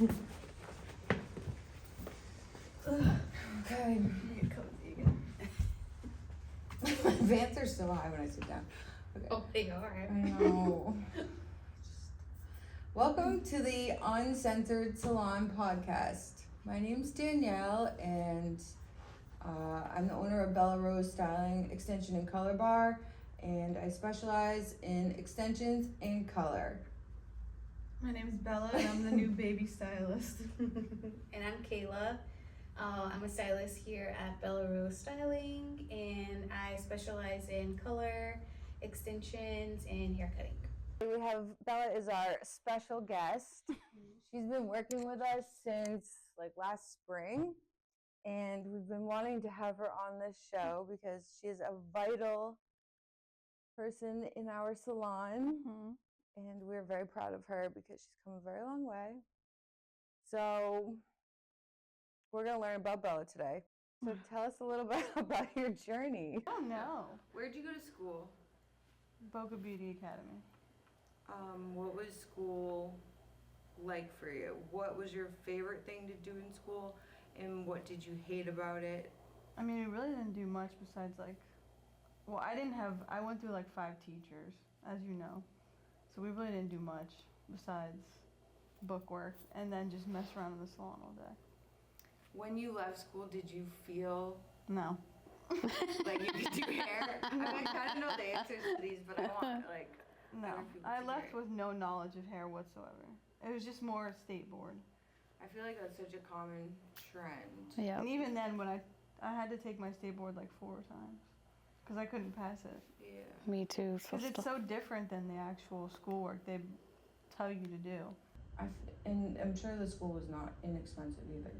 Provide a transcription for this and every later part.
Okay. Get cozy again. My pants are so high when I sit down. Okay. Oh, they are. I know. Welcome to the Uncensored Salon podcast. My name's Danielle, and I'm the owner of Bella Rose Styling Extension and Color Bar, and I specialize in extensions and color. My name is Bella, and I'm the new baby stylist. And I'm Kayla. I'm a stylist here at Bella Rose Styling, and I specialize in color, extensions, and hair cutting. We have Bella is our special guest. She's been working with us since like last spring, and we've been wanting to have her on this show because she is a vital person in our salon. And we're very proud of her because she's come a very long way. So we're going to learn about Bella today. So tell us a little bit about your journey. Oh no. Where'd you go to school? Boca Beauty Academy. What was school like for you? What was your favorite thing to do in school, and what did you hate about it? I mean, we really didn't do much besides I went through like 5 teachers, as you know. So we really didn't do much besides book work and then just mess around in the salon all day. When you left school, did you feel No. like you could do hair? I mean, I kind of know the answers to these, but I want No. other people I to left hear it. with no knowledge of hair whatsoever. It was just more state board. I feel like that's such a common trend. Yeah. And even then, when I had to take my state board like 4 times because I couldn't pass it. Yeah. Me too. Because it's so different than the actual schoolwork they tell you to do. And I'm sure the school was not inexpensive either.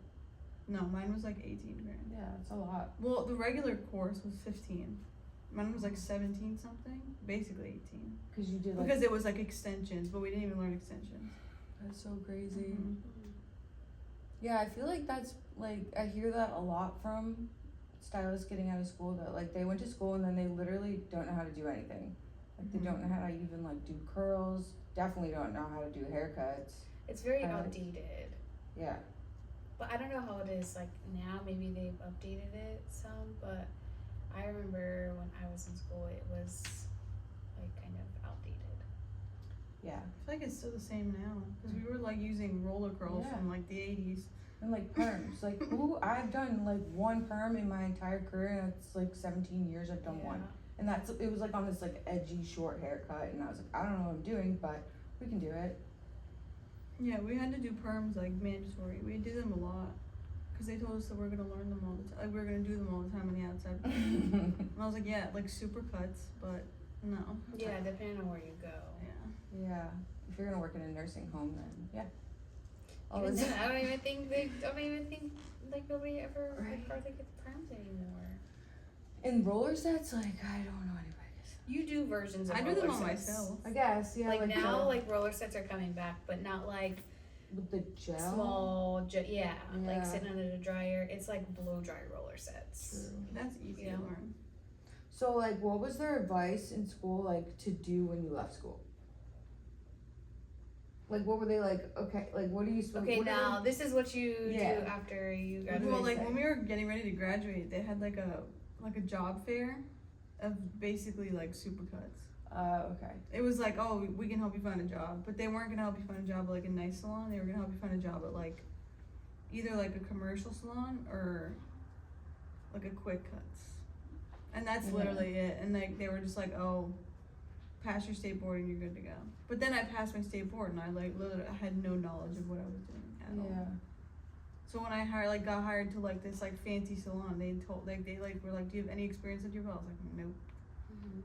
No, mine was like 18 grand. Yeah, it's a lot. Well, the regular course was 15. Mine was like 17 something, basically 18. Because you did like, Because it was like extensions, but we didn't even learn extensions. that's so crazy. Mhm. Yeah, I feel like that's like, I hear that a lot from stylists getting out of school, that like they went to school and then they literally don't know how to do anything. Like they don't know how to even like do curls, definitely don't know how to do haircuts. It's very Right. outdated. Yeah. But I don't know how it is like now. Maybe they've updated it some, but I remember when I was in school, it was like kind of outdated. Yeah. I feel like it's still the same now. Because we were like using roller curls Yeah. from like the 80s. And like perms, like I've done like one perm in my entire career, and it's like 17 years I've done one. And it was like on this like edgy short haircut, and I was like, I don't know what I'm doing, but we can do it. Yeah, we had to do perms like mandatory. We did them a lot. Because they told us that we're going to learn them all the time. Like, we were going to do them all the time on the outside. And I was like, yeah, like super cuts, but no. Yeah, depending on where you go. Yeah. Yeah. If you're gonna work in a nursing home, then yeah. Even Always. then, I don't even think like nobody ever like hardly gets perms anymore. In roller sets, like I don't know anybody. You do versions of I do roller them on sets. myself. I guess, yeah. Like now, the, like roller sets are coming back, but not like with the gel. small, Yeah. like sitting under the dryer. It's like blow dry roller sets. True. That's easy Yeah. to learn. So like, what was their advice in school like to do when you left school? Like, what were they like? Okay, like, what are you supposed? Okay, what are now this is what you Yeah. do after you graduate. Well, like say? when we were getting ready to graduate, they had like a job fair of basically like supercuts. Okay. It was like, oh, we can help you find a job, but they weren't gonna help you find a job at like a nice salon. They were gonna help you find a job at like either like a commercial salon or like a quick cuts, and that's Yeah. literally it. And like they were just like, oh, pass your state board and you're good to go. But then I passed my state board and I like literally I had no knowledge of what I was doing at all. Yeah. So when I got hired to like this like fancy salon, they were like, do you have any experience at your belt? I was like, nope. Mhm.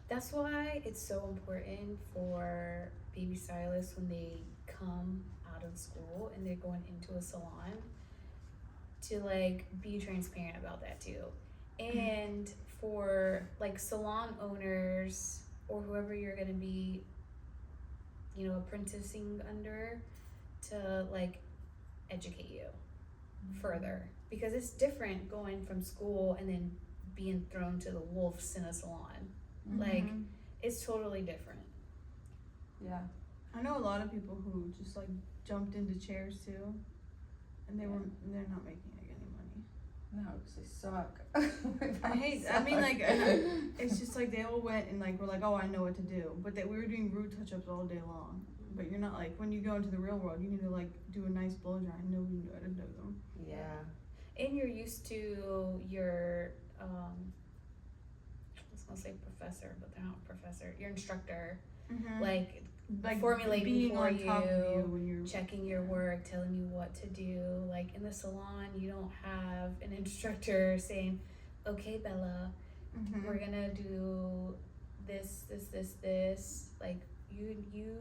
That's why it's so important for baby stylists when they come out of school and they're going into a salon to like be transparent about that too. And for like salon owners or whoever you're gonna be, you know, apprenticing under, to like educate you further, because it's different going from school and then being thrown to the wolves in a salon. Like, it's totally different. Yeah. I know a lot of people who just like jumped into chairs too, and they're not making like any money. No, because they suck. It's just like they all went and like were like, oh, I know what to do, but we were doing root touch-ups all day long. But you're not like, when you go into the real world, you need to like do a nice blow dry. Nobody knew how to do them. Yeah. And you're used to your, I was gonna say professor, but they're not a professor. Your instructor, like formulating being for on top of you when you're checking your work, telling you what to do. Like in the salon, you don't have an instructor saying, "Okay, Bella, we're gonna do this. Like you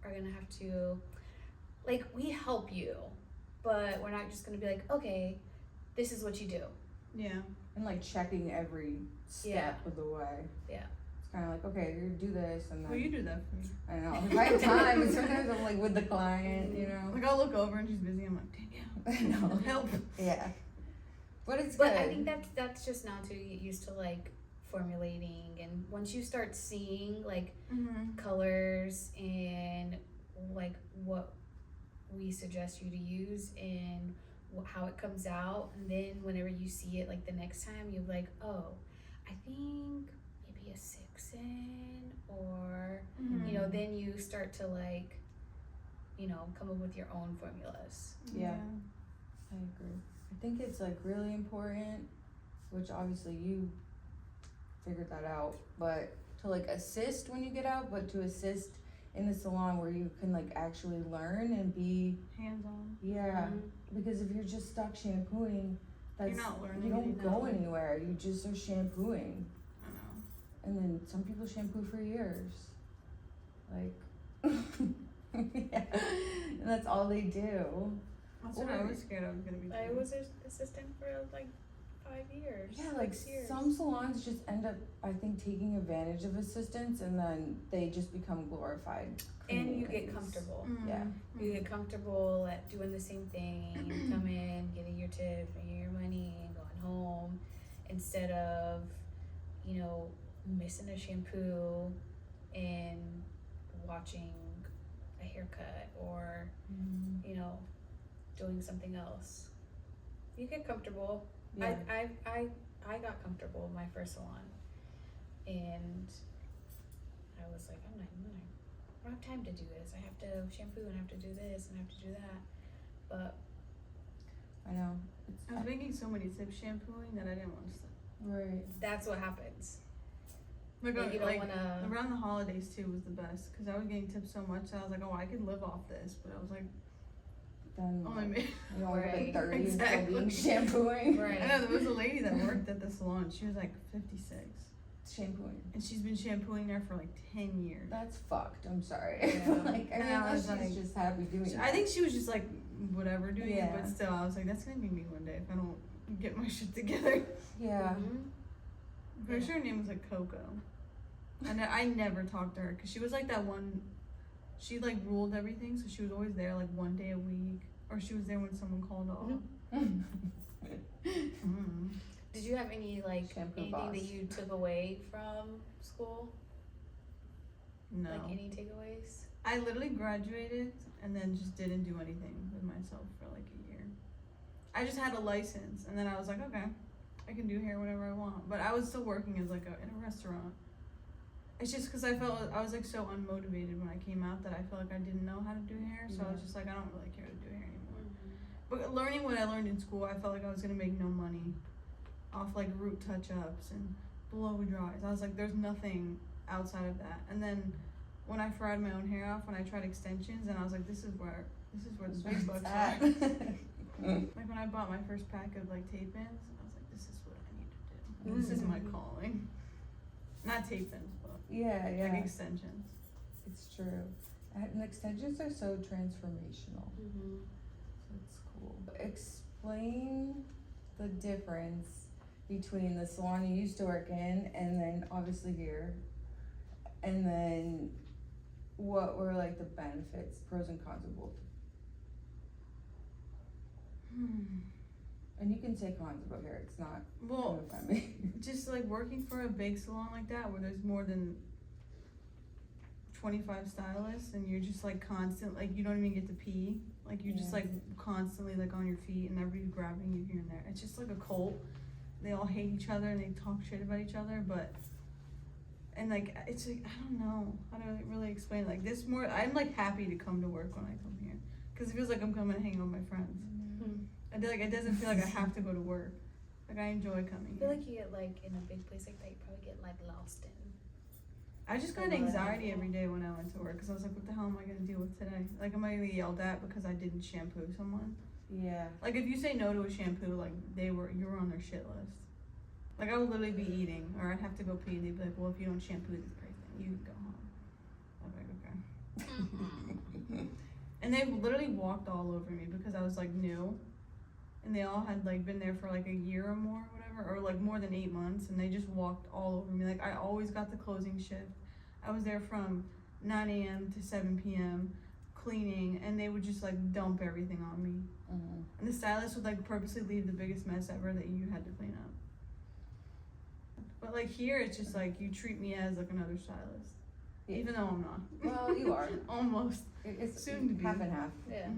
are gonna have to, like, we help you, but we're not just gonna be like, okay, this is what you do." Yeah. And like checking every step of the way. Yeah. It's kind of like, okay, you're gonna do this, and then. Well, you do that for me. I know. If I have time, and sometimes I'm like with the client, you know. Like I'll look over and she's busy. I'm like, dang it. I know. Help. Yeah. But it's But good. I think that's just now to get used to like formulating, and once you start seeing like colors and like what we suggest you to use and how it comes out, and then whenever you see it like the next time, you're like, oh, I think maybe a 6-in, or you know, then you start to like, you know, come up with your own formulas. Yeah. I agree. I think it's like really important, which obviously you figured that out, but to like assist when you get out, but to assist in the salon where you can like actually learn and be hands-on. Yeah. Because if you're just stuck shampooing, that's you're not learning. You don't go anywhere. You just are shampooing. I know. And then some people shampoo for years. Like yeah. And that's all they do. That's what I was scared I was gonna be doing. I was an assistant for like 5 years. Yeah, like 6 years. some salons just end up, I think, taking advantage of assistants, and then they just become glorified. And you cleaning get ladies. comfortable. Yeah. You get comfortable at doing the same thing, come in, getting your tip, making your money, and going home, instead of, you know, missing a shampoo and watching a haircut, or you know, doing something else. You get comfortable. Yeah. I got comfortable in my first salon, and I was like, I don't have time to do this. I have to shampoo and I have to do this and I have to do that. But I know. I was making so many tips shampooing that I didn't want to stop. Right. that's what happens. Like, You don't wanna. around the holidays too was the best, because I was getting tips so much that I was like, oh, I could live off this, but I was like, Then only me. you know, like Right. 30 and still Exactly. being shampooing. Right. I know there was a lady that worked at the salon. She was like 56, Shampooing. and she's been shampooing there for like 10 years. That's fucked. I'm sorry. Yeah. Like, I And mean, I was unless she's like- just happy doing it. I think she was just like whatever doing it, Yeah. but still, I was like, that's gonna be me one day if I don't get my shit together. Yeah. Mhm. I'm pretty sure her name was like Coco. And I never talked to her because she was like that one. She like ruled everything, so she was always there like one day a week, or she was there when someone called off. Did you have any like Shampoo anything boss. that you took away from school? No, Like any takeaways? I literally graduated and then just didn't do anything with myself for like a year. I just had a license, and then I was like, okay, I can do hair whenever I want. But I was still working as like in a restaurant. It's just because I felt I was like so unmotivated when I came out that I felt like I didn't know how to do hair. So I was just like, I don't really care to do hair anymore. But learning what I learned in school, I felt like I was gonna make no money off like root touch-ups and blow dries. I was like, there's nothing outside of that. And then when I fried my own hair off, when I tried extensions, and I was like, this is where the big bucks are. Like when I bought my first pack of like tape-ins, I was like, this is what I need to do. This is my calling. Not tape-ins, but Yeah, yeah. like extensions. It's true. And extensions are so transformational. Mm-hmm. So it's cool. Explain the difference between the salon you used to work in and then obviously here. And then what were like the benefits, pros and cons of both? And you can say cons about hair, it's not Well, gonna offend me. just like working for a big salon like that where there's more than 25 stylists, and you're just like constant, like you don't even get to pee. Like you're just like constantly like on your feet, and everybody's grabbing you here and there. It's just like a cult. They all hate each other and they talk shit about each other, but and like it's like I don't know how to really explain it. Like this more, I'm like happy to come to work when I come here because it feels like I'm coming to hang out with my friends. I feel like it doesn't feel like I have to go to work. Like I enjoy coming I feel here. like you get like in a big place like that, you probably get like lost in. I just got anxiety every day when I went to work because I was like, what the hell am I gonna deal with today? Like, am I gonna get yelled at because I didn't shampoo someone? Yeah. Like, if you say no to a shampoo, like you were on their shit list. Like, I would literally be eating, or I'd have to go pee, and they'd be like, well, if you don't shampoo this person, you can go home. I'm like, okay. And they literally walked all over me because I was like new, and they all had like been there for like a year or more, or whatever, or like more than 8 months, and they just walked all over me. Like, I always got the closing shift. I was there from 9 a.m. to 7 p.m. cleaning, and they would just like dump everything on me. And the stylist would like purposely leave the biggest mess ever that you had to clean up. But like here, it's just like you treat me as like another stylist, even though I'm not. Well, you are. Almost. It's Soon to be. half and half. Yeah.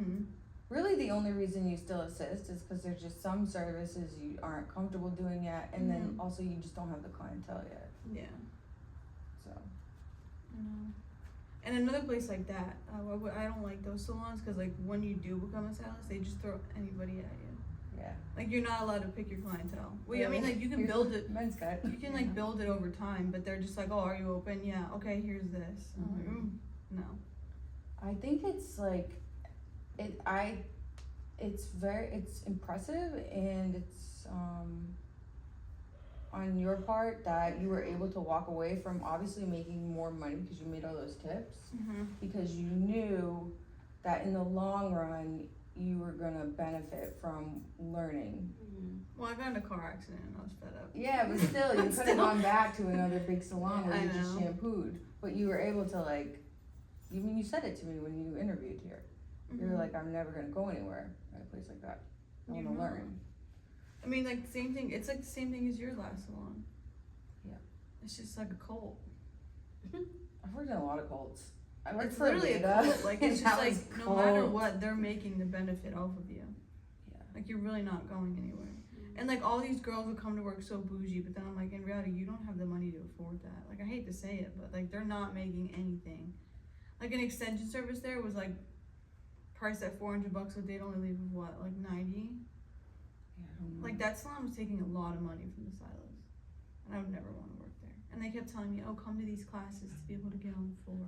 Really, the only reason you still assist is because there's just some services you aren't comfortable doing yet, and then also you just don't have the clientele yet. Yeah. So. And another place like that, I don't like those salons because like when you do become a stylist, they just throw anybody at you. Yeah. Like you're not allowed to pick your clientele. Well, I mean, like you can build it. Men's cut. You can like build it over time, but they're just like, oh, are you open? Yeah. Okay, here's this. I'm like, no. I think it's like, it's impressive, and it's on your part that you were able to walk away from obviously making more money because you made all those tips, because you knew that in the long run you were gonna benefit from learning. Well, I got in a car accident and I was fed up. Yeah, but still, you could have gone back to another big salon where I you just know. shampooed, but you were able to like, you said it to me when you interviewed here. You were like, I'm never gonna go anywhere at a place like that. I You're wanna not. learn. I mean, like the same thing. It's like the same thing as your last salon. Yeah. It's just like a cult. I've worked in a lot of cults. I worked It's for literally a Aveda, cult. Like it's and just that like was no matter cult. what, they're making the benefit off of you. Yeah. Like you're really not going anywhere. And like all these girls would come to work so bougie, but then I'm like, in reality, you don't have the money to afford that. Like I hate to say it, but like they're not making anything. Like an extension service there was like priced at $400, but they'd only leave with what, like 90? Like that salon was taking a lot of money from the stylist, and I would never want to work there. And they kept telling me, oh, come to these classes to be able to get on the floor.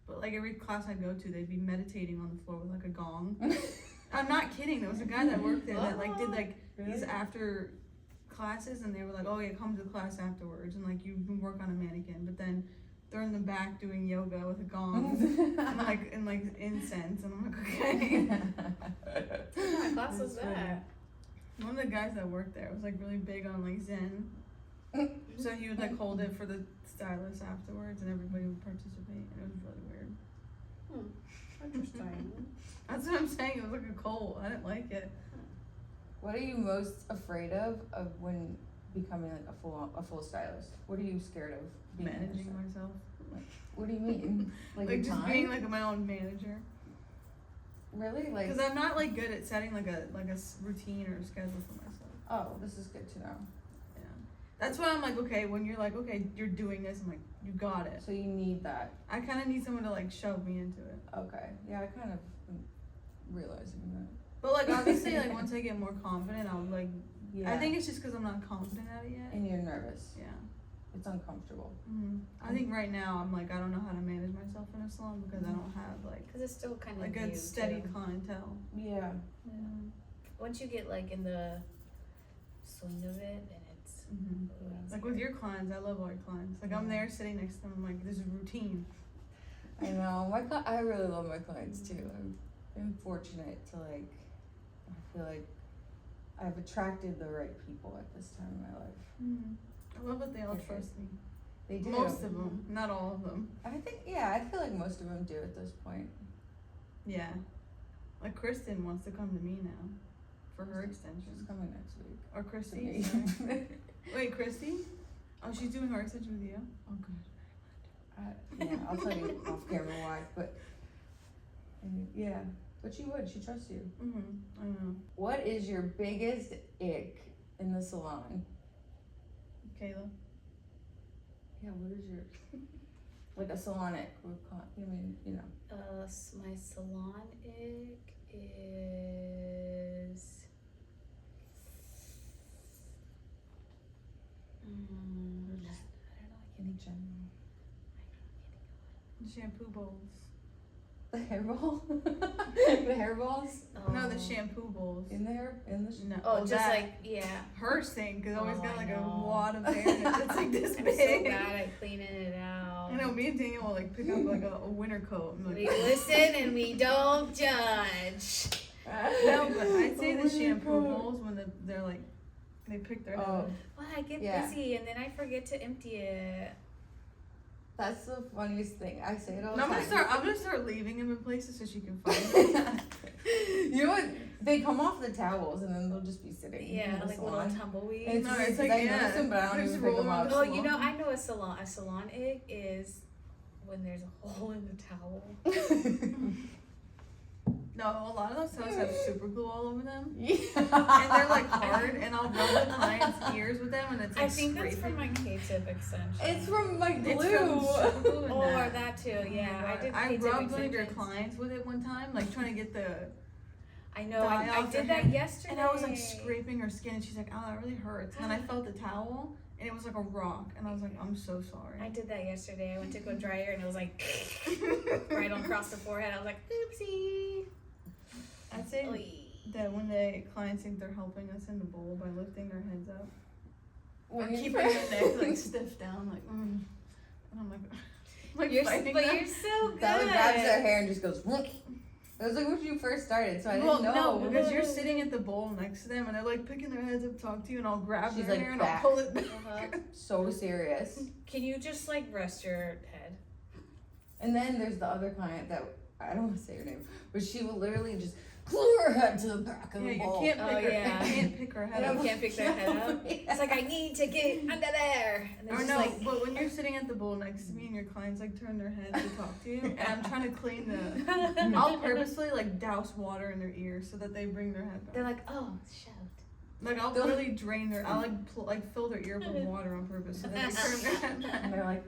But like every class I'd go to, they'd be meditating on the floor with like a gong. I'm not kidding. There was a guy that worked there that like did like these after classes, and they were like, oh yeah, come to the class afterwards, and like you can work on a mannequin. But then they're in the back doing yoga with a gong and like incense, and I'm like, okay. What kind of class was that? One of the guys that worked there was like really big on like Zen. So he would like hold it for the stylist afterwards, and everybody would participate, and it was really weird. Interesting. That's what I'm saying. It was like a cult. I didn't like it. What are you most afraid of when becoming like a full stylist? What are you scared of? Being Managing myself. What do you mean? Like your just time? being like my own manager. Really? Like, Because I'm not like good at setting like a routine or a schedule for myself. oh, this is good to know. Yeah. That's why I'm like, okay, when you're like, okay, you're doing this, I'm like, you got it. So you need that. I kind of need someone to like shove me into it. Okay. Yeah, I kind of am realizing that. But like obviously, like once I get more confident, I'll like. Yeah. I think it's just because I'm not confident at it yet. And you're nervous. Yeah. It's uncomfortable. I think right now I'm like I don't know how to manage myself in a salon because I don't have like Because it's still kind of a good steady clientele. Yeah. Once you get like in the swing of it, then it's Like with your clients, I love all your clients. Like I'm there sitting next to them, I'm like, this is routine. I know. I really love my clients too. I've been fortunate to like, I feel like I've attracted the right people at this time in my life. I love that they all For sure. trust me. They do. Most of them, not all of them. I think, yeah, I feel like most of them do at this point. Yeah. Like Kristen wants to come to me now for her She's extensions. coming next week. Or To Christy. me. sorry. Wait, Christy? Oh, she's doing her extension with you? Oh, good. Yeah, I'll tell you off camera why, but yeah, but she would. She trusts you. I know. What is your biggest ick in the salon? Kayla. Yeah, what is yours? Like a salon ick. I mean, you know. My salon ick is. I don't know. I Any general. Shampoo bowls. The hairball? The hairballs? No, the shampoo bowls. In there? In the No. Oh, well, just that, like yeah. her sink has always Oh, got I like a know. wad of hair in it. It's like this I'm big. so bad at cleaning it out. I know, me and Daniel will like pick up like a winter coat. And, We like, listen and we don't judge. no, but I'd say the shampoo bowls when they're like, they pick their head Oh, up. Well, I get Yeah. busy and then I forget to empty it. that's the funniest thing. I say it all the No, time. I'm gonna start leaving them in places so she can find them. You know what? They come off the towels and then they'll just be sitting in Yeah, the like little salon. tumbleweed. And it's No, weird it's 'cause like, I yeah, notice them, but I don't they even just pick roll them around up. the Oh, you know, I know a salon egg is when there's a hole in the towel. No, a lot of those towels have super glue all over them. Yeah. And they're like hard, and I'll rub the client's ears with them, and it's like I think that's from scraping. my K-tip extension. It's from my glue. It's from super glue and Or that. that too, Oh my yeah. God. I did I K-tip rubbed one of your extensions. clients with it one time, like trying to get the. I know, dye I off did her that hair, yesterday. And I was like scraping her skin, and she's like, "Oh, that really hurts." And then I felt the towel, and it was like a rock, and I was like, "I'm so sorry." I did that yesterday. I went to go dry her and it was like right on across the forehead. I was like, oopsie. I'd say Oy. that when the clients think they're helping us in the bowl by lifting their heads up, or When you keeping their neck like stiff down, like, and I'm like You're, fighting but them. you're so good. Bella grabs their hair and just goes, whoop. It was like when you first started, so I didn't Well, know. no, because you're sitting at the bowl next to them, and they're like picking their heads up, to talk to you, and I'll grab She's, their like, hair and back. I'll pull it back. Uh-huh. So serious. Can you just like rest your head? And then there's the other client that, I don't want to say her name, but she will literally just glue her head to the back of Yeah, the you bowl. can't pick Oh, her. yeah. You can't pick her head And up. I'm You can't pick their head up. It's like I need to get under there. And they're Or just no, like, but when you're sitting at the bowl next to me and your clients like turn their heads to talk to you, and I'm trying to clean the, I'll purposely like douse water in their ears so that they bring their head they're back. like, oh, shout. Like I'll really drain their, I'll like fill their ear up with water on purpose so that they turn their head back. And they're like,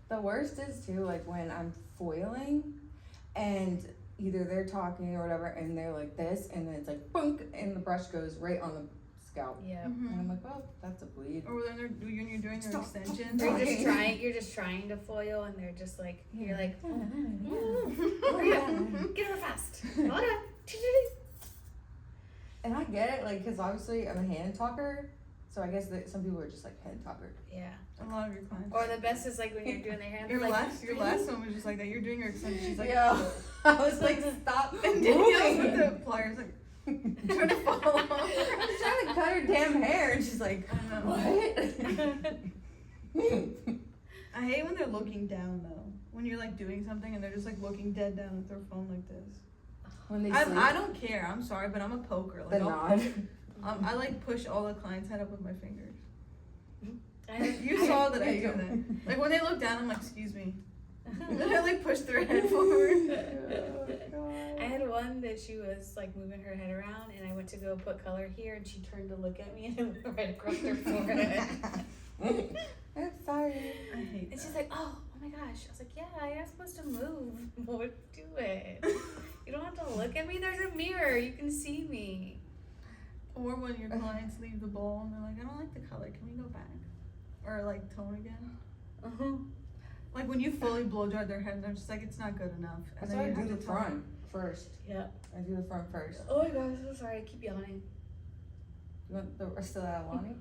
The worst is too, like when I'm foiling and either they're talking or whatever and they're like this and then it's like bunk and the brush goes right on the scalp. Yeah. And Mhm. I'm like, well, that's a bleed. Or when you're doing their Stop. extensions. You're just trying to foil and they're just like, you're like, hurry up, get her fast. Hold on. And I get it, like, because obviously I'm a hand talker, so I guess that some people are just like head talker. Yeah. A lot of your clients. Or the best is like when you're doing their hair. Your like, last one was just like that. You're doing your extension. She's like, Yeah. I was like, stop and Danielle's with moving. the pliers like trying to follow. I'm trying to cut her damn hair, and she's like, I know. what? I hate when they're looking down though. When you're like doing something and they're just like looking dead down with their phone like this. When they I sleep, don't care. I'm sorry, but I'm a poker. the Like nod. I like push all the clients' head up with my fingers. I- You saw that I Yeah, do you that. Like when they look down, I'm like, excuse me. And then I like push their head forward. I had one that she was like moving her head around, and I went to go put color here, and she turned to look at me, and it went right across her forehead. I'm sorry. I hate And that. she's like, "Oh my gosh!" I was like, "Yeah, I am supposed to move. More do it. You don't have to look at me. There's a mirror. You can see me." Or when your clients leave the bowl and they're like, I don't like the color. Can we go back? Or like tone again. Like when you fully blow dry their head and they're just like, it's not good enough. And That's then why I you do have the to tone. front first. Yeah. I do the front first. Oh my gosh, I'm so sorry. I keep yawning. You want the rest of that, Lonnie?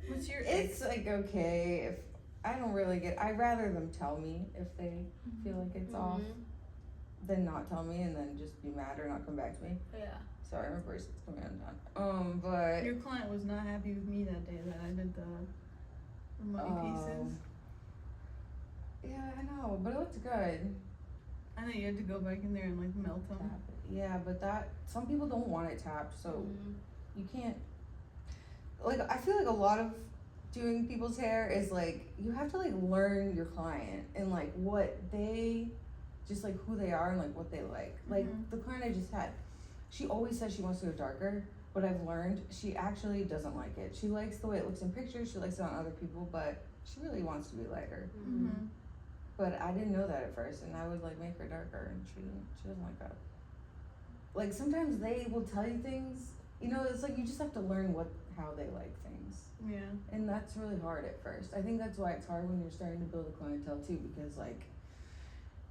What's your It's like okay if I don't really get. I'd rather them tell me if they feel like it's off than not tell me and then just be mad or not come back to me. Yeah. Sorry, my purse is coming undone. But Your client was not happy with me that day that I did the money pieces. yeah, I know, but it looked good. I know you had to go back in there and like melt them. Tap it. Yeah, but that some people don't want it tapped, so you can't. Like I feel like a lot of doing people's hair is like you have to like learn your client and like what they just like who they are and like what they like. Like the client I just had, she always says she wants to go darker, but I've learned she actually doesn't like it. She likes the way it looks in pictures, she likes it on other people, but she really wants to be lighter. But I didn't know that at first, and I would like make her darker, and she doesn't like that. Like sometimes they will tell you things, you know, it's like you just have to learn how they like things. Yeah. And that's really hard at first. I think that's why it's hard when you're starting to build a clientele too, because like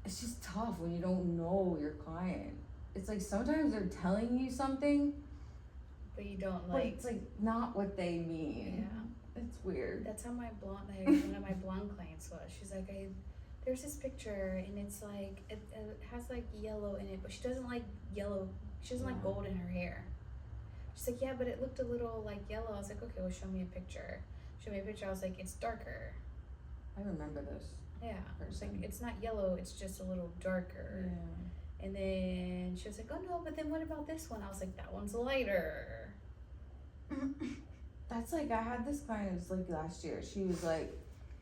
it's just tough when you don't know your client. It's like sometimes they're telling you something, But you don't but like. it's like not what they mean. Yeah. It's weird. That's how my blonde, one of my blonde clients was. She's like, there's this picture and it's like it has like yellow in it, but she doesn't like yellow. She doesn't like gold in her hair. She's like, yeah, but it looked a little like yellow. I was like, okay, well, show me a picture. Show me a picture. I was like, it's darker. I remember this. Yeah. It's like person. it's not yellow. It's just a little darker. Yeah. And then she was like, oh no, but then what about this one? I was like, that one's lighter. That's like I had this client, it was like last year. She was like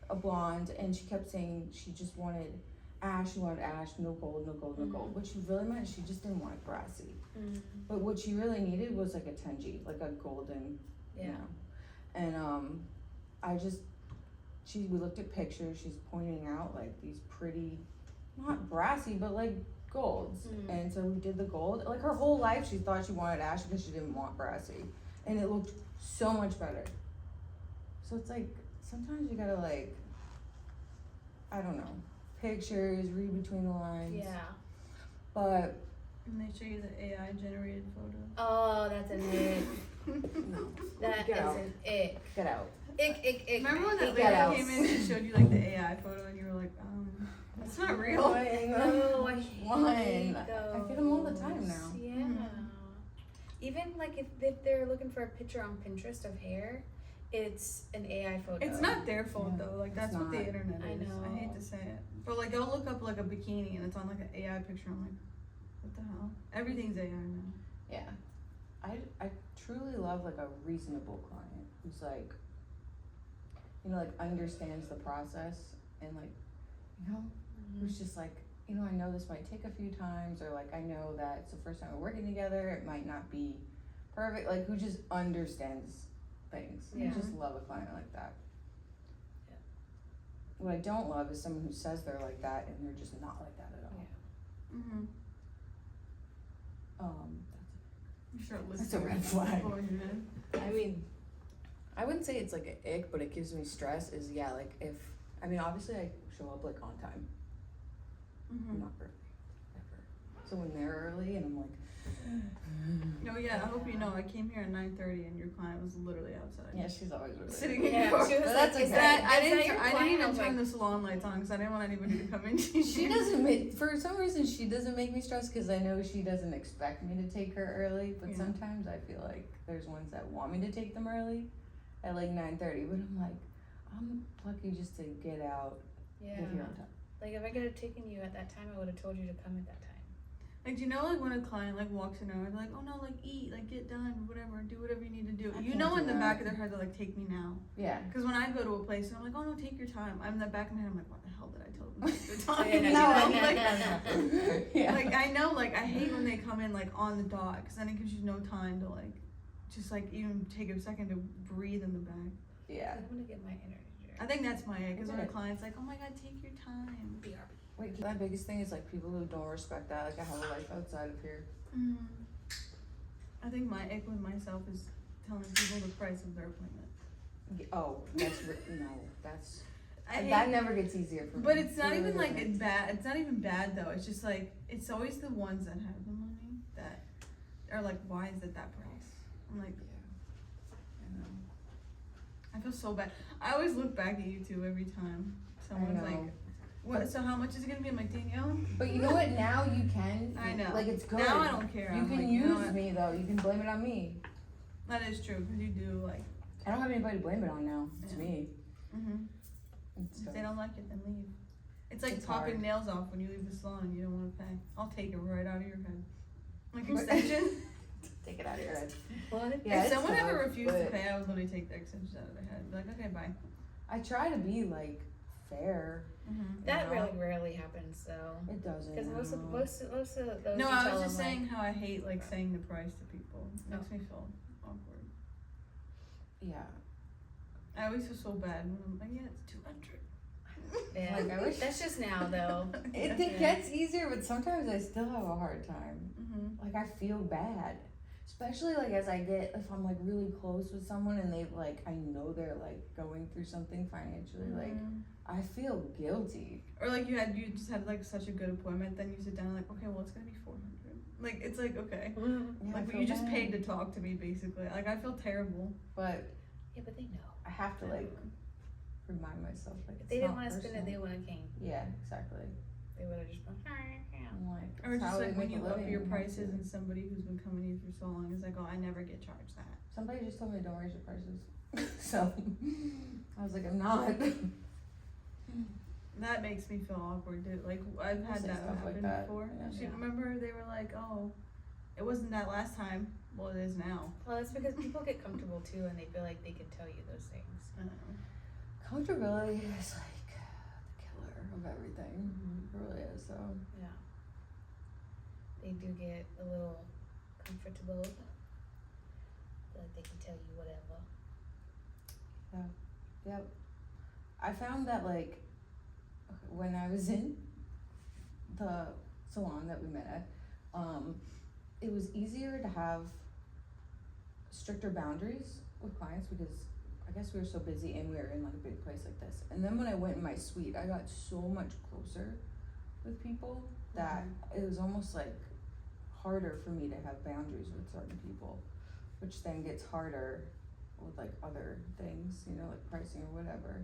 a blonde and she kept saying she just wanted ash, no gold, no gold, no gold. What she really meant, she just didn't want it brassy. But what she really needed was like a tenji, like a golden, you know. And we looked at pictures, she's pointing out like these pretty, not brassy, but like golds. And so we did the gold. Like her whole life she thought she wanted ash because she didn't want brassy. And it looked so much better. So it's like, sometimes you gotta like, I don't know, pictures, read between the lines. Yeah. But. And they show you the AI generated photos. Oh, that's an ick. No. That Get is out. an ick. Get out. Ick. Remember when that Get out. lady came in and showed you like the AI photo and you were like, that's not real. Oh, I hate I those. get them all the time now. Yeah. Even like if they're looking for a picture on Pinterest of hair, it's an AI photo. It's not their fault Yeah, though. Like that's it's what the not. internet I is. know. I hate to say it, but like they'll look up like a bikini and it's on like an AI picture. I'm like, what the hell? Everything's AI now. Yeah. I truly love like a reasonable client who's like, you know, like understands the process and like, you know, who's just like, you know, I know this might take a few times, or like I know that it's the first time we're working together, it might not be perfect, like who just understands things. Yeah. I just love a client like that. Yeah. What I don't love is someone who says they're like that and they're just not like that at all. Mm-hmm. You start That's a listening. red flag. Beforehand. I mean, I wouldn't say it's like an ick, but it gives me stress. Is like if obviously I show up like on time. I'm not early, ever. So when they're early and I'm like, No, yeah. I hope you know. I came here at 9:30 and your client was literally outside. yeah, she's always really Sitting early. in Yeah, your she was But like, that's is okay. that, I is that your didn't client? I even was turn like, the salon lights on because I didn't want anybody to come in. She doesn't make, for some reason she doesn't make me stressed because I know she doesn't expect me to take her early, but Yeah. sometimes I feel like there's ones that want me to take them early at like 9:30, but I'm like, I'm lucky just to get out, yeah. get here on time. Like if I could have taken you at that time, I would have told you to come at that time. Like, do you know, like when a client like walks in, they're like, oh no, like eat, like get done, whatever, do whatever you need to do. I You can't know, do in the that. back of their head, they're like, take me now. Yeah. Because when I go to a place and I'm like, oh no, take your time. I'm in the back of my head, I'm like, what the hell did I tell them to take their time? Yeah. You know? Like, Yeah. like I know, like I hate when they come in like on the dot, because then it gives you no time to like, just like even take a second to breathe in the back. Yeah. I'm gonna get my energy drink. I think that's my ick, is when a Okay. client's like, oh my god, take your time. BRB. Wait, my biggest thing is like people who don't respect that. Like I have a life outside of here. I think my ick with myself is telling people the price of their appointment. Oh, that's no, that's I hate, that never gets easier for me. but it's not It even really like doesn't. it's bad. It's not even bad though. It's just like it's always the ones that have the money that are like, why is it that price? I'm like, I know. I feel so bad. I always look back at YouTube every time someone's know. like, what? So how much is it gonna be? I'm like, Danielle. But you know what? Now you can. I know. Like it's good. Now I don't care. You I'm can like, use you know what? me though. You can blame it on me. That is true, because you do like. I don't have anybody to blame it on now. It's Yeah. me. If they don't like it, then leave. It's like It's popping hard. nails off when you leave the salon and you don't want to pay. I'll take it right out of your head. Like extensions. Take it out of your head. What? Yeah, if it's someone ever tough, refused to but pay, I would literally take the extensions out of their head. Be like, okay, bye. I try to be like fair. That you know? really rarely happens though. It doesn't. Because most of no. those No, you I tell was just them, saying like, how I hate like saying the price to people. It makes me feel awkward. Yeah. I always feel so bad when I'm like, yeah, it's 200. yeah. Like, I wish- That's just now though. It Yeah. gets easier, but sometimes I still have a hard time. Mm-hmm. Like I feel bad, especially like as I get if I'm like really close with someone and they've like I know they're like going through something financially. Like I feel guilty. Or like you just had like such a good appointment, then you sit down and like, okay, well it's gonna be 400. Like it's like okay, Yeah, I like feel you just bad. paid to talk to me basically. Like I feel terrible. But Yeah, but they know. I have to like remind myself like If they it's didn't not want to spend it, personal. they wouldn't have came. Yeah, exactly. They would have just been. I'm like, Or it's just how we like when make a you up living, your we have prices to. and somebody who's been coming to you for so long is like, oh, I never get charged that. Somebody just told me don't raise your prices. So I was like, I'm not. That makes me feel awkward too. Like I've had Say that stuff like happen that, before. yeah. She remember they were like, oh, it wasn't that last time. Well, it is now. Well, that's because people get comfortable too, and they feel like they can tell you those things. I don't know. Comfortability is like the killer of everything. It really is. So Yeah. They do get a little comfortable. Feel like they can tell you whatever. yep. I found that like when I was in the salon that we met at, it was easier to have stricter boundaries with clients because I guess we were so busy and we were in like a big place like this. And then when I went in my suite, I got so much closer with people that it was almost like harder for me to have boundaries with certain people, which then gets harder with like other things, you know, like pricing or whatever.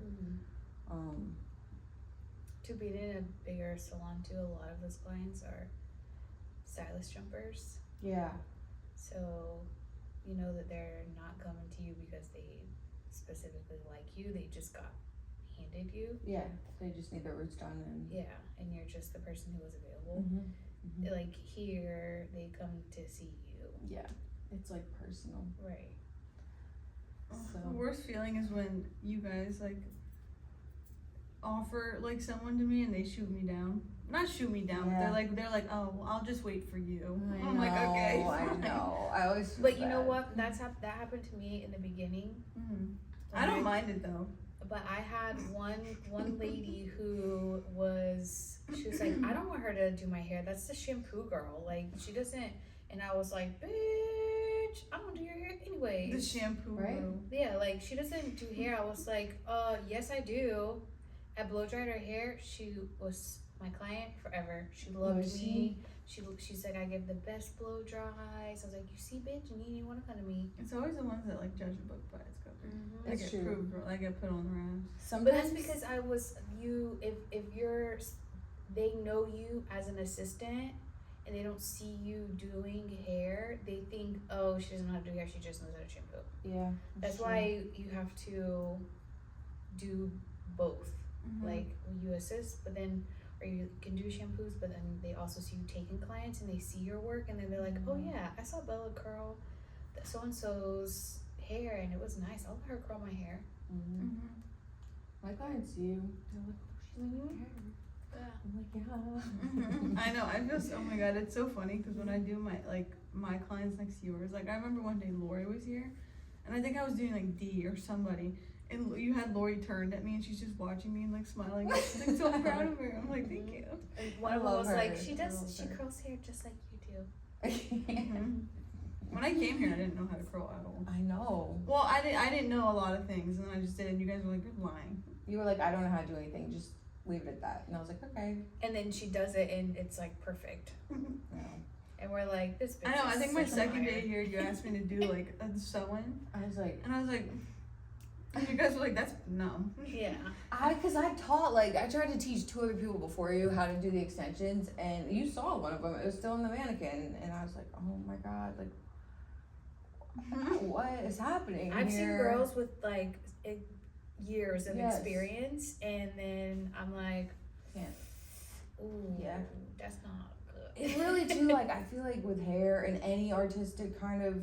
To be in a bigger salon too, a lot of those clients are stylist jumpers. Yeah. So you know that they're not coming to you because they specifically like you. They just got handed you. Yeah, they just need their roots done and Yeah, and you're just the person who was available. Like here, they come to see you. yeah, it's like personal. Right. So The worst feeling is when you guys like offer like someone to me and they shoot me down. Not shoot me down, Yeah. but they're like, oh, well, I'll just wait for you. I I'm know, like, okay. I know. I always feel But you know bad. what? That happened to me in the beginning. I don't mind it though. But I had one lady who she was like, I don't want her to do my hair. That's the shampoo girl. Like she doesn't. And I was like, bitch, I don't do your hair anyway. The shampoo, Right? bro. Yeah, like she doesn't do hair. I was like, yes I do. I blow dried her hair. She was my client forever. She loved Was me. She's like, I give the best blow dries. I was like, you see, bitch, you need want to come to me. It's always the ones that like judge a book by its cover. They That's get true. proved, they get put on the rams. Sometimes, But that's because I was you. If you're, they know you as an assistant, and they don't see you doing hair. They think, oh, she doesn't know how to do hair. She just knows how to shampoo. yeah, That's true. why you have to do both. Like you assist, but then or you can do shampoos, but then they also see you taking clients and they see your work, and then they're like, oh yeah, I saw Bella curl so and so's hair and it was nice. I'll let her curl my hair. My clients see you. They're like, oh, she's like hair. Yeah. I'm like, yeah. I know. I feel so. Oh my god, it's so funny because when I do my clients next to yours, like I remember one day Lori was here, and I think I was doing like D or somebody, and you had Lori turned at me and she's just watching me and like smiling. She's like so proud of her. I'm like, thank you. And one I of them love was like, her. she I love she her. curls hair just like you do. When I came here, I didn't know how to curl at all. I know. Well, I didn't know a lot of things, and I just did. And you guys were like, you're lying. You were like, I don't know how to do anything. Just leave it at that. And I was like, okay. And then she does it and it's like perfect. No. And we're like, this bitch I know. I is think my such a second liar. day here, you asked me to do like a sewing, I was like, and I was like, and you guys were like, that's no. Yeah. because I taught, like, I tried to teach 2 other people before you how to do the extensions, and you saw one of them. It was still in the mannequin, and I was like, oh my god, like, what is happening I've seen here? girls with like years of Yes. experience, and then I'm like, Can't. ooh, Yeah. that's not good. it really too, like, I feel like with hair and any artistic kind of,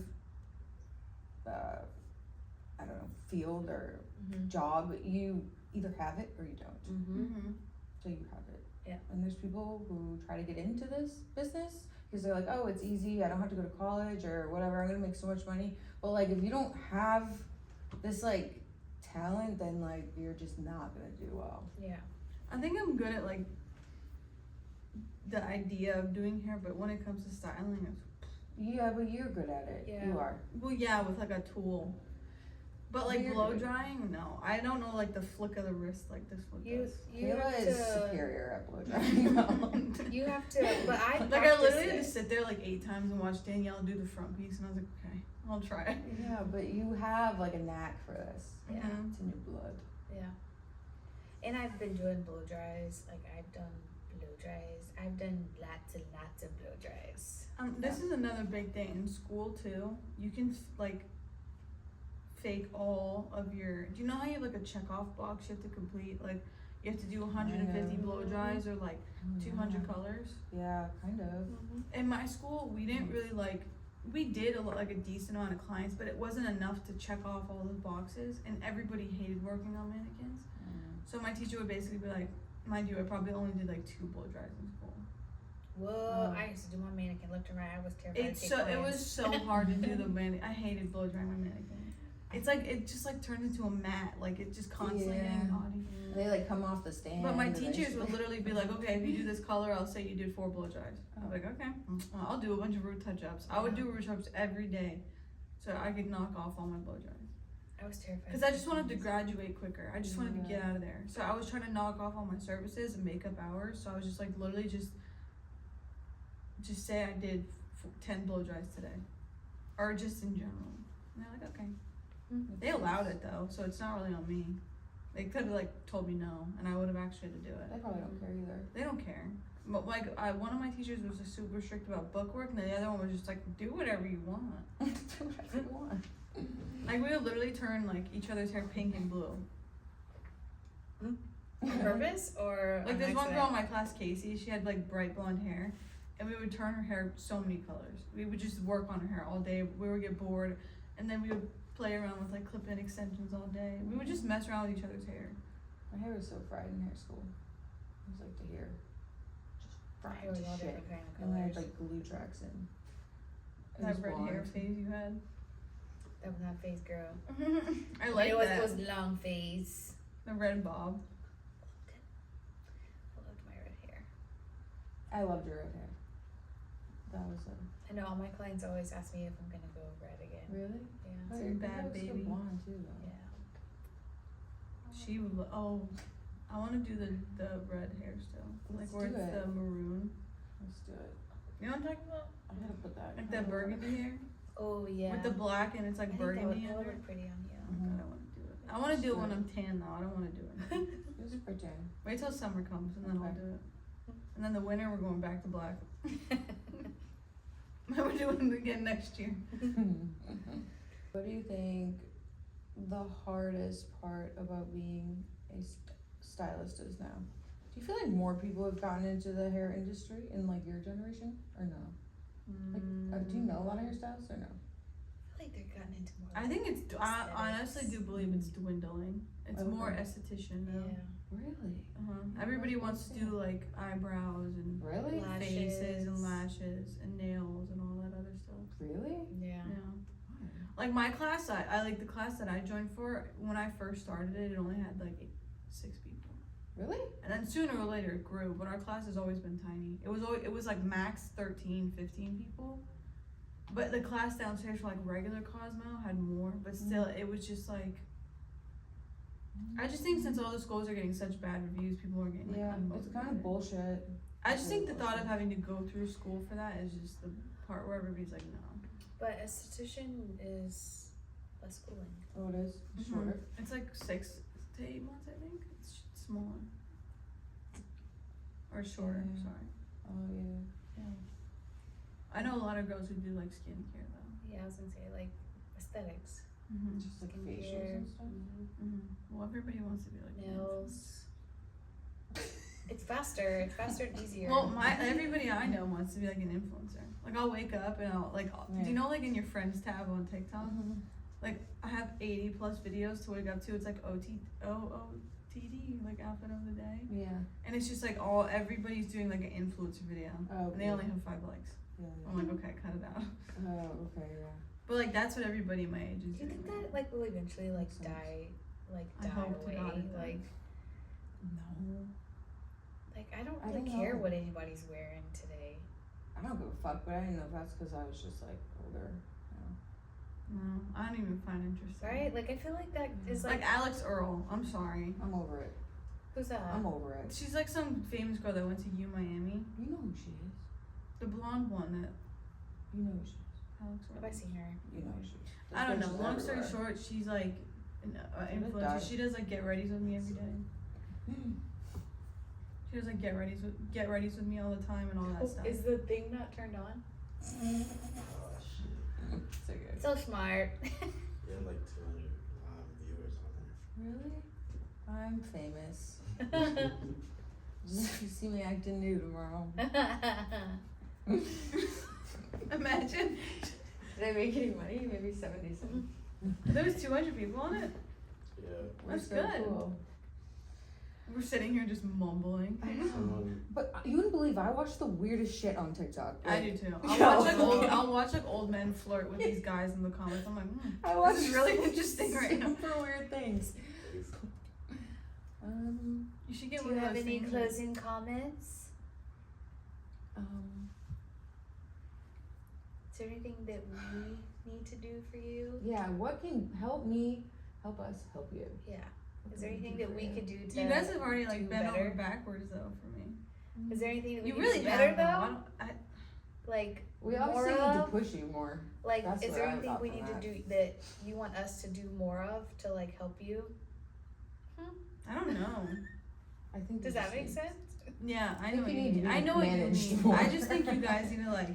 I don't know, field or job, you either have it or you don't. So you have it. Yeah. And there's people who try to get into this business because they're like, oh, it's easy, I don't have to go to college or whatever, I'm gonna make so much money. But like, if you don't have this like talent, then like you're just not gonna do well. Yeah. I think I'm good at like the idea of doing hair, but when it comes to styling, Yeah, but you're good at it. Yeah. You are. well, yeah, with like a tool. But like You're blow good. drying, no. I don't know like the flick of the wrist like this one You does. Kayla have is to. superior at blow drying. You have to. But I Like I literally practice had it. to sit there like 8 times and watch Danielle do the front piece, and I was like, okay, I'll try it. Yeah, but you have like a knack for this. Yeah. Mhm. It's in your blood. Yeah. And I've been doing blow dries. Like I've done blow dries. I've done lots and lots of blow dries. This is another big thing in school too. You can like fake all of your. Do you know how you have like a checkoff box you have to complete? Like you have to do 150 blow dries or like 200 colors. Yeah, kind of. In my school, we didn't really like. We did like a decent amount of clients, but it wasn't enough to check off all the boxes, and everybody hated working on mannequins. So my teacher would basically be like, mind you, I probably only did like 2 blow dries in school. Whoa! I used to do my mannequin left and right. I was terrified. It was so hard to do the mannequin. I hated blow drying my mannequin. It's like it just like turns into a mat. Like it just constantly getting naughty. They like come off the stand. But my and they teachers just- would literally be like, okay, if you do this color, I'll say you did 4 blow dries. I'm like, okay, well, I'll do a bunch of root touch-ups. I would do root touch-ups every day, so I could knock off all my blow dries. I was terrified. Because I just wanted to graduate quicker. I just wanted to get out of there. So I was trying to knock off all my services and makeup hours. So I was just like literally just say I did 10 blow dries today, or just in general. And they're like, okay. They allowed it though, so it's not really on me. They could have like told me no, and I would have actually had to do it. They probably don't care either. They don't care. But like, one of my teachers was like, super strict about book work, and the other one was just like, do whatever you want. Do whatever you want. Like we would literally turn like each other's hair pink and blue. On purpose or Like on there's one girl in accident? my class, Casey. She had like bright blonde hair, and we would turn her hair so many colors. We would just work on her hair all day. We would get bored, and then we would play around with like clip-in extensions all day. We would just mess around with each other's hair. My hair was so fried in hair school. It was like to hear. Just My fried hair was to all shit. different kind of And I had colors. like glue tracks in. It That was red hair blonde. phase you had. That was not face, girl. I like that. It was long face. The red bob. I loved my red hair. I loved your red hair. That was a I know all my clients always ask me if I'm gonna go red again. really. Yeah. It's your a bad hair was so baby. blonde too though. Yeah. She would. I want to do the red hair still. Let's Like where do it's it. the maroon. Let's do it. You know what I'm talking about? I gotta put that. Like that burgundy hair Oh yeah. with the black and it's like I think that would, burgundy that would under. look pretty on you. Oh, God, I want to do it. I want to do it when I'm tan though. I don't want to do it. It was pretty. Wait till summer comes and then I'll Okay. do it. And then the winter we're going back to black. We're doing it again next year. What do you think the hardest part about being a stylist is now? Do you feel like more people have gotten into the hair industry in like your generation or no? Like, do you know a lot of hairstylists or no? I feel like they're gotten into more. I think it's. I honestly aesthetics. do believe it's dwindling. It's more Okay. esthetician now. Yeah. Really? Everybody wants to do like eyebrows and Really? faces and Lashes. lashes and nails and all that other stuff. Really? Yeah. Yeah. Like my class, I like the class that I joined for. When I first started it, it only had like 6 people, Really? and then sooner or later it grew. But our class has always been tiny. It was like max 13, 15 people. But the class downstairs for like regular Cosmo had more. But still, it was just like. I just think since all the schools are getting such bad reviews, people are getting like Yeah, it's kind of unmotivated. bullshit. I just think the thought of having to go through school for that is just the part where everybody's like, no. But esthetician is less schooling. Oh, it is? Mhm. Shorter? It's like 6 to 8 months, I think. It's smaller. Or shorter, Yeah. sorry. Oh, yeah. I know a lot of girls who do like skincare though. Yeah, I was gonna say like aesthetics. Just like facials Skincare. and stuff? Well, everybody wants to be like Nails. It's faster and easier. Well, everybody I know wants to be like an influencer. Like I'll wake up and I'll like, do you know like in your friends tab on TikTok? Like I have 80 plus videos to wake up to. It's like OOTD, like outfit of the day. Yeah. And it's just like everybody's doing like an influencer video. Oh, and they only have 5 likes. Yeah. I'm like, okay, cut it out. Oh, okay, yeah. But like that's what everybody my age is Do you doing. think that like will eventually like Makes sense. I die hope to God away? it does. Like No. I don't I really don't care know. what anybody's wearing today. I don't give a fuck, but I didn't know if that's because I was just like older. No, I don't even find interesting. Right? Like I feel like that is Like like Alex Earl. I'm sorry. I'm over it. who's that? I'm over it. She's like some famous girl that went to U Miami. You know who she is. The blonde one that You know who she is. Alex Have Earl. I seen her? You know who she is. I don't know. This bitch is Long story everywhere. short, she's like an She influencer. died. She does like get readies with me every day. She does like get readies with me all the time and all that stuff. Is the thing not turned on? So good. So smart. You have like 200 viewers on there. Really? I'm famous. Just you see me acting new tomorrow. Imagine. Did I make any money? Maybe 70 cents. There was 200 people on it. Yeah. That's so good. Cool. We're sitting here just mumbling. I know. Someone, But you wouldn't believe I watch the weirdest shit on TikTok. I do too. Yo. I'll watch like old men flirt with these guys in the comments. I'm like, I watch this is really interesting right now. super weird things. You should get Do one you of have those any things. closing comments? Is there anything that we need to do for you? Yeah, what can help me, help us, help you? Yeah. What Is there can anything do that for we you? could do to You guys have already do like bent better? over backwards though for me. Is there anything that we You can really do better have, though. though? I don't, Like We more obviously need to of? push you more. Like That's is what there I anything got we from need that. to do that you want us to do more of to like help you? I don't know. I think Does we that just make need- sense? Yeah, I think know what you you need to mean. be I know what you managed mean. more. I just think you guys need to like,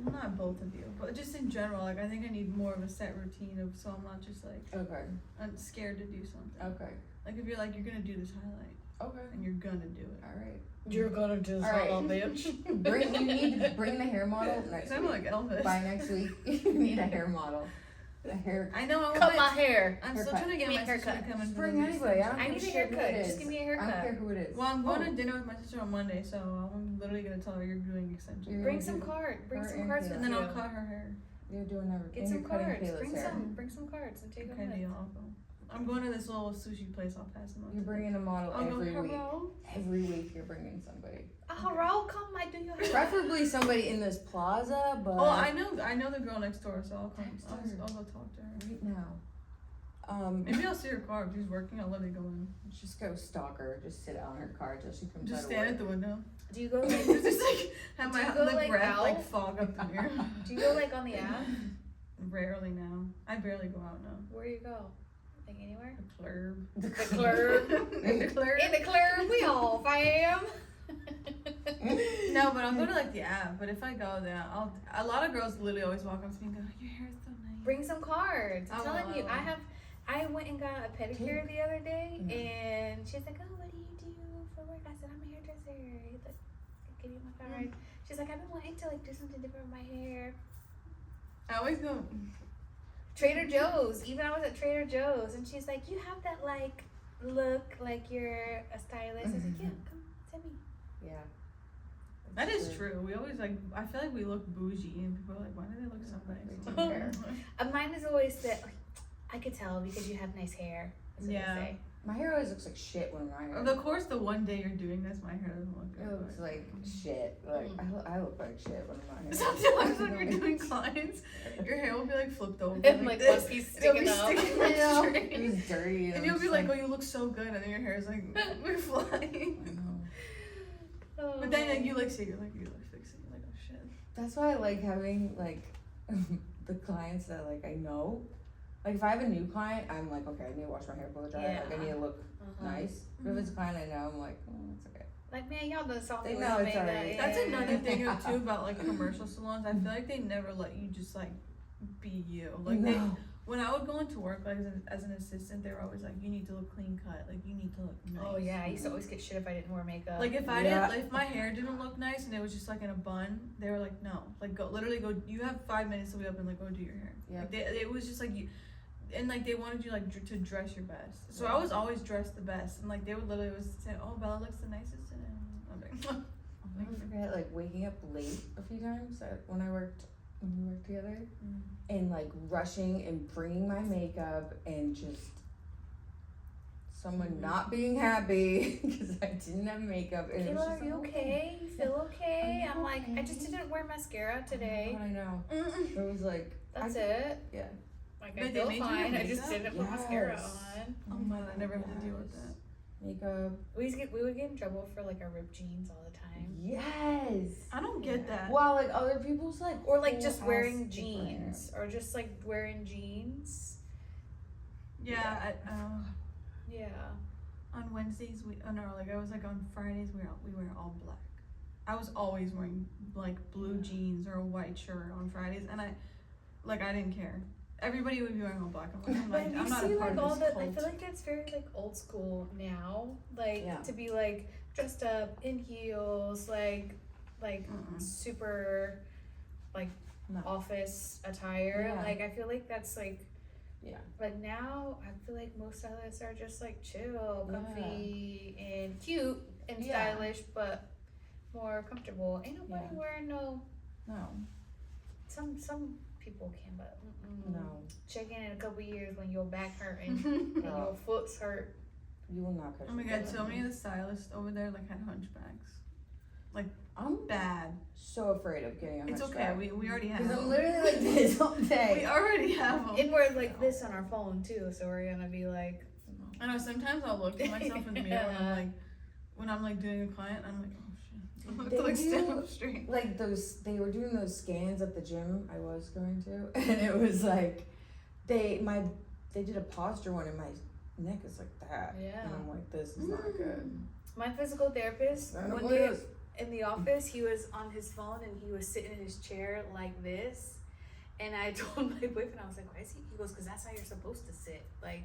well, not both of you, but just in general, like I think I need more of a set routine of so I'm not just like Okay, I'm scared to do something. okay, Like if you're like you're gonna do this highlight okay. and you're gonna do it. Alright. You're gonna do All right. You need to bring the hair model next I'm week. like Elvis. By next week, you need a hair model. A hair. I know. Cut my hair. I'm still haircut. trying to get Give me my a sister to haircut. come in. Just for bring the anybody. I don't I give need a shit who haircut. it is. Just give me a I don't haircut. care who it is. Well, I'm going Oh. to dinner with my sister on Monday, so I'm literally gonna tell her you're doing extensions. You're Bring gonna some do card. Bring her some and cards Kayla. with And then you. I'll cut her hair. You're doing everything. Get some You're cutting cards. Kayla's Bring hair. Bring some cards and take them Okay, with. deal. I'll go. I'm going to this little sushi place. I'll pass them on. You're to bringing a model I'll go, every week. hello. Every week you're bringing somebody. Hello, come I do your hair. Preferably somebody in this plaza, but Oh, I know the girl next door, so I'll come. Text I'll her. go talk to her. right now. Maybe I'll see her car. If she's working, I'll let her go in. Just go stalk her. Just sit on her car till she comes Just out stand of at the window. Do you go like Just like have Do my you go, like like, breath like out? fog up the mirror. do you go like on the app? Rarely now. I barely go out now. Where do you go? Like anywhere? The club. The club. In the club. In the club, we all fam. No, but I'll go to like the app. But if I go there, a lot of girls literally always walk up to me and go, "Your hair is so nice." Bring some cards. I'm I telling will, you, I will. I went and got a pedicure the other day, Yeah. and she's like, "Oh, what do you do for work?" I said, "I'm a hairdresser." He's like, "I'll give you my card." She's like, "I've been wanting to like do something different with my hair." I always go. Trader Joe's. Even I was at Trader Joe's, and she's like, "You have that like look like you're a stylist." I was like, "Yeah, come send me." Yeah. That is true. We always like. I feel like we look bougie, and people are like, "Why do they look so nice?" They do hair. Mine is always that I could tell because you have nice hair. That's what Yeah. they say. My hair always looks like shit when my hair. Of course, the one day you're doing this, my hair doesn't look good. It looks but- like shit. Like I look like shit when I'm not here. Sometimes when you're doing clients, your hair will be like flipped over. And like one this. piece It'll be sticking up. sticking I up know. straight. It's dirty. And you'll be like, "Oh, you look so good," and then your hair is like, we're flying. Oh. But then like, you like see, you like fix it. You're like, "Oh shit." That's why I like having like the clients that like I know. Like if I have a new client, I'm like, okay, I need to wash my hair before the dry. Like I need to look nice. But if it's a client I know, I'm like, oh, it's okay. Like, man, y'all done saw me They with know the it's makeup. alright. That's Yeah. another thing too about like commercial salons. I feel like they never let you just like be you. Like they No. when I would go into work like as an assistant, they were always like, you need to look clean cut, like you need to look nice. Oh yeah, I used to always get shit if I didn't wear makeup. Like if I Yeah. didn't, if my hair didn't look nice and it was just like in a bun, they were like, no, like go, literally go. You have 5 minutes to be up and like go do your hair. Yeah. Like it was just like you, and like they wanted you like to dress your best. So I was always dressed the best, and like they would literally always say, oh, Bella looks the nicest today. I'm like, I'll never forget like waking up late a few times when we worked together, and like rushing and bringing my makeup and just someone not being happy because I didn't have makeup. And it was Kayla, just are you like, okay? You feel okay? Are you I'm like, I okay? just didn't wear mascara today. I know. It was like That's it. Yeah. Like But I they feel made you fine. wear I just makeup? didn't put mascara Yes. on. oh my, I never had to deal with that. Makeup. We would get in trouble for like our ripped jeans all the time. Yes. I don't get that. Well, like other people's like Or like whole just ass wearing different. jeans. Or just like wearing jeans. Yeah, Yeah. on Wednesdays I was like on Fridays we wear all black. I was always wearing like blue jeans or a white shirt on Fridays, and I didn't care. Everybody would be wearing all black. I'm But you not see a part like all of this the I cult. feel like that's very like old school now. Like Yeah. to be like dressed up in heels, like Mm-mm. super like No. office attire. Yeah. Like I feel like that's like Yeah. But now I feel like most stylists are just like chill, Yeah. comfy, and cute and Yeah. stylish, but more comfortable. Ain't nobody Yeah. wearing no. No. Some people can, but No. check in a couple years when your back hurting and Girl. your foot's hurt. You will not catch Oh my me god, doing so that. many of the stylists over there like had hunchbacks. I'm Bad. so afraid of getting a It's okay. hunchback. We already have Because I'm them. literally like this all We day. already have them. And we're like this on our phone too, so we're gonna be like, I know sometimes I'll look at myself in the mirror when I'm like doing a client, I'm like, oh shit. I have to like They stand do- up straight. Like they were doing those scans at the gym I was going to, and it was like they did a posture one and my neck is like that. Yeah. And I'm like, this is not good. my physical therapist I don't know one what it day is. in the office, he was on his phone and he was sitting in his chair like this. And I told my boyfriend, I was like, why is he? He goes, because that's how you're supposed to sit, like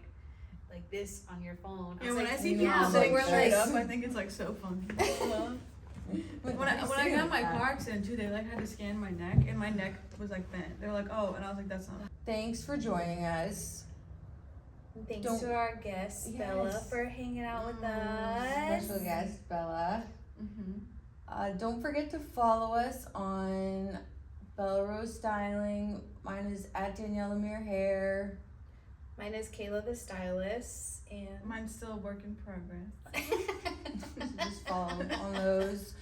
this on your phone. Yeah, was when like, I see yeah, people so sitting we're straight like, up, I think it's like so funny. Like, When I what got are you in my saying? car accident too, they like had to scan my neck, and my neck was like bent. They were like, oh, and I was like, that's not. Thanks for joining us. And thanks Don't- to our guest Bella Yes. for hanging out with us. Special guest Bella. Mm-hmm. Don't forget to follow us on Bella Rose Styling. Mine is at Danielle Lemire Hair. Mine is Kayla the Stylist, and Mine's still a work in progress. So just follow on those.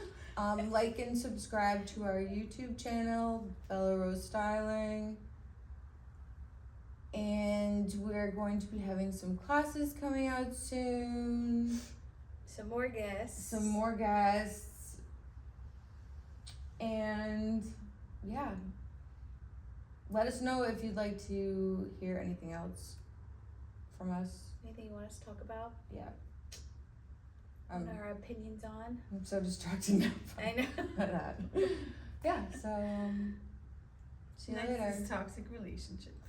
Like and subscribe to our YouTube channel, Bella Rose Styling. And we're going to be having some classes coming out soon. some more guests. Some more guests. And yeah. Let us know if you'd like to hear anything else from us. Anything you want us to talk about? Yeah. What our opinions on? I'm so distracted now. I know. by that. Yeah, so see you Next later. is toxic relationships.